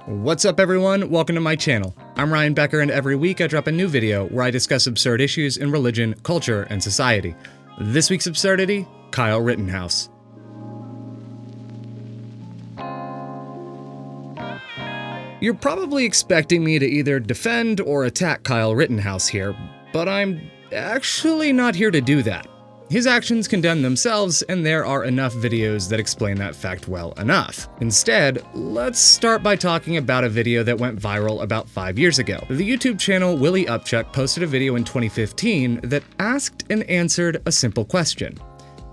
What's up everyone, welcome to my channel. I'm Ryan Becker and every week I drop a new video where I discuss absurd issues in religion, culture, and society. This week's absurdity, Kyle Rittenhouse. You're probably expecting me to either defend or attack Kyle Rittenhouse here, but I'm actually not here to do that. His actions condemn themselves, and there are enough videos that explain that fact well enough. Instead, let's start by talking about a video that went viral about 5 years ago. The YouTube channel Willie Upchuck posted a video in 2015 that asked and answered a simple question.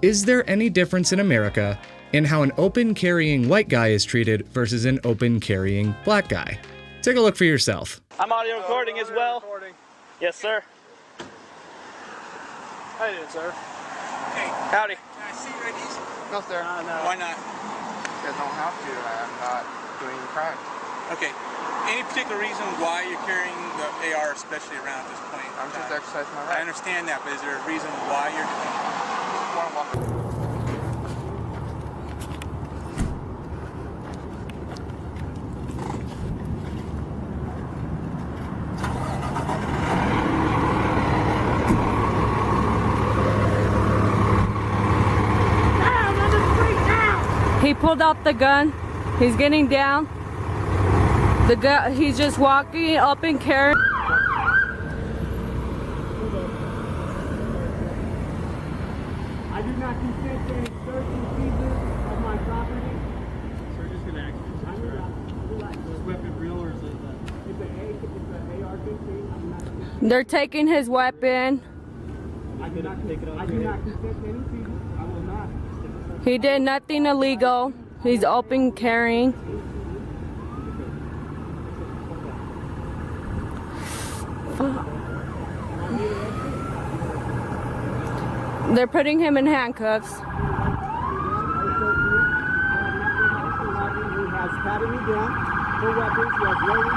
Is there any difference in America in how an open-carrying white guy is treated versus an open-carrying black guy? Take a look for yourself. I'm audio recording as well. Yes, sir. How you doing, sir? Hey. Howdy. Can I see your IDs? No, sir. No. Why not? You guys don't have to. I'm not doing any crime. Okay. Any particular reason why you're carrying the AR especially around at this point? I'm just exercising my I right. understand that, but is there a reason why you're doing it? Just want to walk. He pulled out the gun. He's getting down. The guy, he's just walking up and carrying. I do not consent to any search and seizure of my property. We're just gonna ask you. Is this weapon real or is it It's an AR-15. I'm not. They're taking his weapon. I do not consent to any seizure. I will not. He did nothing illegal. He's open carrying. They're putting him in handcuffs. He has patted me down for weapons. He has loaded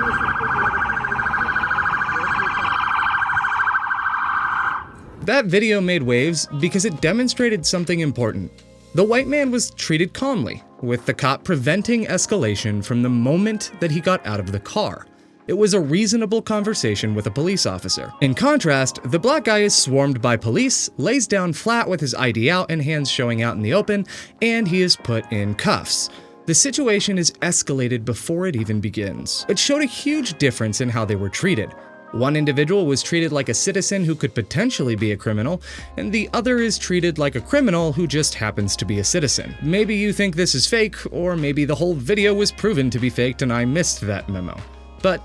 That video made waves because it demonstrated something important. The white man was treated calmly, with the cop preventing escalation from the moment that he got out of the car. It was a reasonable conversation with a police officer. In contrast, the black guy is swarmed by police, lays down flat with his ID out and hands showing out in the open, and he is put in cuffs. The situation is escalated before it even begins. It showed a huge difference in how they were treated. One individual was treated like a citizen who could potentially be a criminal, and the other is treated like a criminal who just happens to be a citizen. Maybe you think this is fake, or maybe the whole video was proven to be faked and I missed that memo. But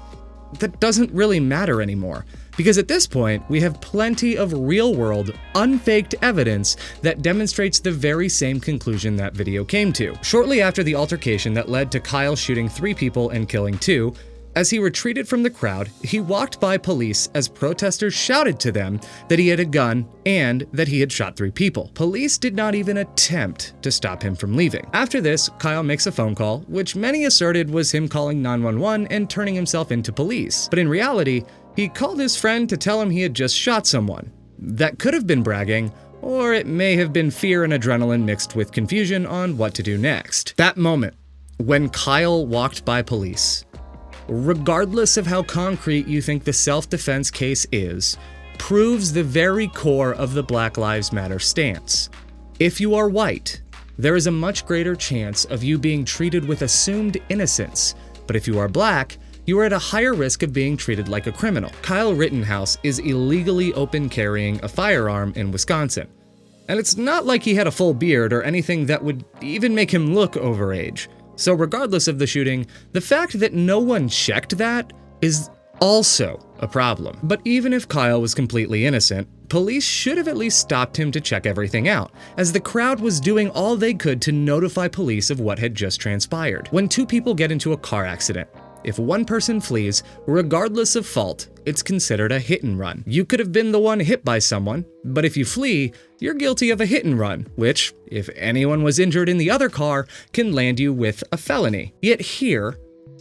that doesn't really matter anymore, because at this point, we have plenty of real-world, unfaked evidence that demonstrates the very same conclusion that video came to. Shortly after the altercation that led to Kyle shooting 3 people and killing 2, as he retreated from the crowd, he walked by police as protesters shouted to them that he had a gun and that he had shot 3 people. Police did not even attempt to stop him from leaving. After this, Kyle makes a phone call, which many asserted was him calling 911 and turning himself into police. But in reality, he called his friend to tell him he had just shot someone. That could have been bragging, or it may have been fear and adrenaline mixed with confusion on what to do next. That moment, when Kyle walked by police, regardless of how concrete you think the self-defense case is, proves the very core of the Black Lives Matter stance. If you are white, there is a much greater chance of you being treated with assumed innocence, but if you are black, you are at a higher risk of being treated like a criminal. Kyle Rittenhouse is illegally open carrying a firearm in Wisconsin. And it's not like he had a full beard or anything that would even make him look overage. So regardless of the shooting, the fact that no one checked that is also a problem. But even if Kyle was completely innocent, police should have at least stopped him to check everything out, as the crowd was doing all they could to notify police of what had just transpired. When 2 people get into a car accident, if one person flees, regardless of fault, it's considered a hit and run. You could have been the one hit by someone, but if you flee, you're guilty of a hit and run, which, if anyone was injured in the other car, can land you with a felony. Yet here,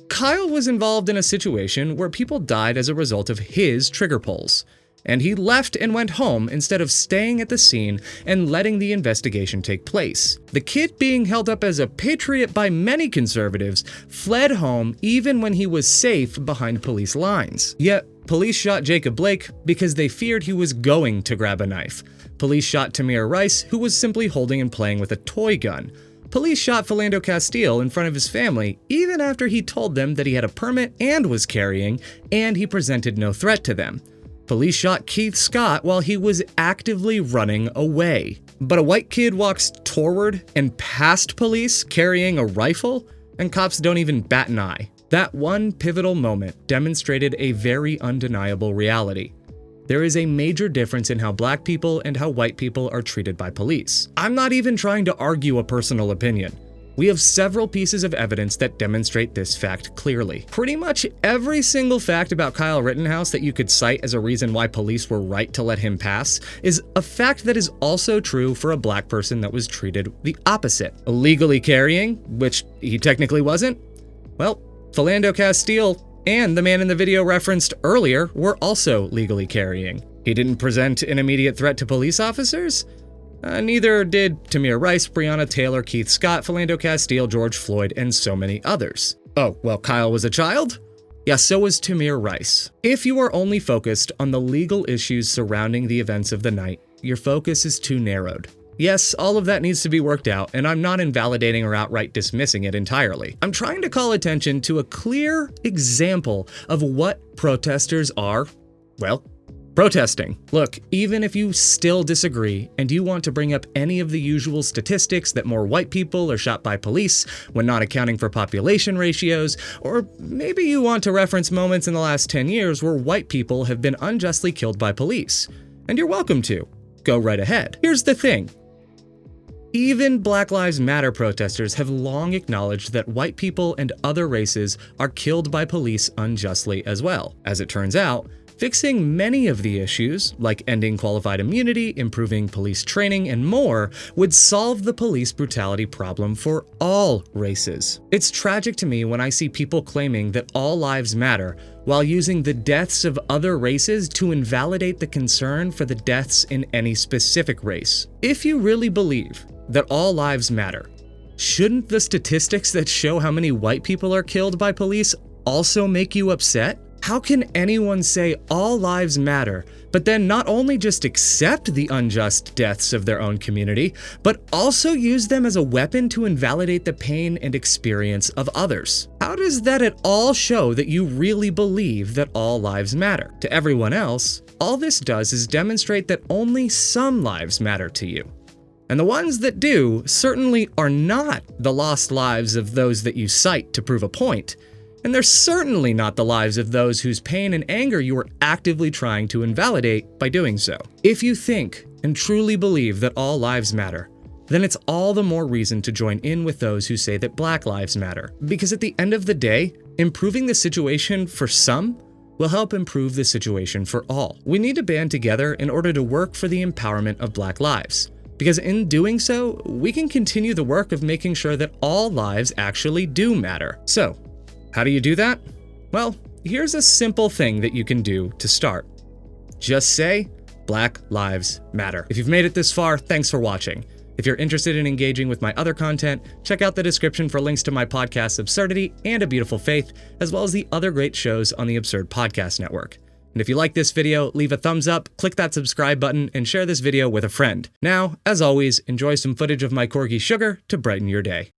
Kyle was involved in a situation where people died as a result of his trigger pulls. and he left and went home instead of staying at the scene and letting the investigation take place. The kid, being held up as a patriot by many conservatives, fled home even when he was safe behind police lines. Yet, police shot Jacob Blake because they feared he was going to grab a knife. Police shot Tamir Rice, who was simply holding and playing with a toy gun. Police shot Philando Castile in front of his family, even after he told them that he had a permit and was carrying, and he presented no threat to them. Police shot Keith Scott while he was actively running away. But a white kid walks toward and past police carrying a rifle, and cops don't even bat an eye. That one pivotal moment demonstrated a very undeniable reality. There is a major difference in how black people and how white people are treated by police. I'm not even trying to argue a personal opinion. We have several pieces of evidence that demonstrate this fact clearly. Pretty much every single fact about Kyle Rittenhouse that you could cite as a reason why police were right to let him pass is a fact that is also true for a black person that was treated the opposite. Illegally carrying, which he technically wasn't, well, Philando Castile and the man in the video referenced earlier were also legally carrying. He didn't present an immediate threat to police officers? Neither did Tamir Rice, Breonna Taylor, Keith Scott, Philando Castile, George Floyd, and so many others. Oh, well, Kyle was a child? Yeah, so was Tamir Rice. If you are only focused on the legal issues surrounding the events of the night, your focus is too narrowed. Yes, all of that needs to be worked out, and I'm not invalidating or outright dismissing it entirely. I'm trying to call attention to a clear example of what protesters are, well, protesting. Look, even if you still disagree and you want to bring up any of the usual statistics that more white people are shot by police when not accounting for population ratios, or maybe you want to reference moments in the last 10 years where white people have been unjustly killed by police, and you're welcome to. Go right ahead. Here's the thing. Even Black Lives Matter protesters have long acknowledged that white people and other races are killed by police unjustly as well. As it turns out, fixing many of the issues, like ending qualified immunity, improving police training, and more, would solve the police brutality problem for all races. It's tragic to me when I see people claiming that all lives matter while using the deaths of other races to invalidate the concern for the deaths in any specific race. If you really believe that all lives matter, shouldn't the statistics that show how many white people are killed by police also make you upset? How can anyone say all lives matter, but then not only just accept the unjust deaths of their own community, but also use them as a weapon to invalidate the pain and experience of others? How does that at all show that you really believe that all lives matter? To everyone else, all this does is demonstrate that only some lives matter to you. And the ones that do certainly are not the lost lives of those that you cite to prove a point. And they're certainly not the lives of those whose pain and anger you are actively trying to invalidate by doing so. If you think and truly believe that all lives matter, then it's all the more reason to join in with those who say that Black lives matter. Because at the end of the day, improving the situation for some will help improve the situation for all. We need to band together in order to work for the empowerment of Black lives. Because in doing so, we can continue the work of making sure that all lives actually do matter. So, how do you do that? Well, here's a simple thing that you can do to start. Just say, Black Lives Matter. If you've made it this far, thanks for watching. If you're interested in engaging with my other content, check out the description for links to my podcasts Absurdity and A Beautiful Faith, as well as the other great shows on the Absurd Podcast Network. And if you like this video, leave a thumbs up, click that subscribe button, and share this video with a friend. Now, as always, enjoy some footage of my corgi Sugar to brighten your day.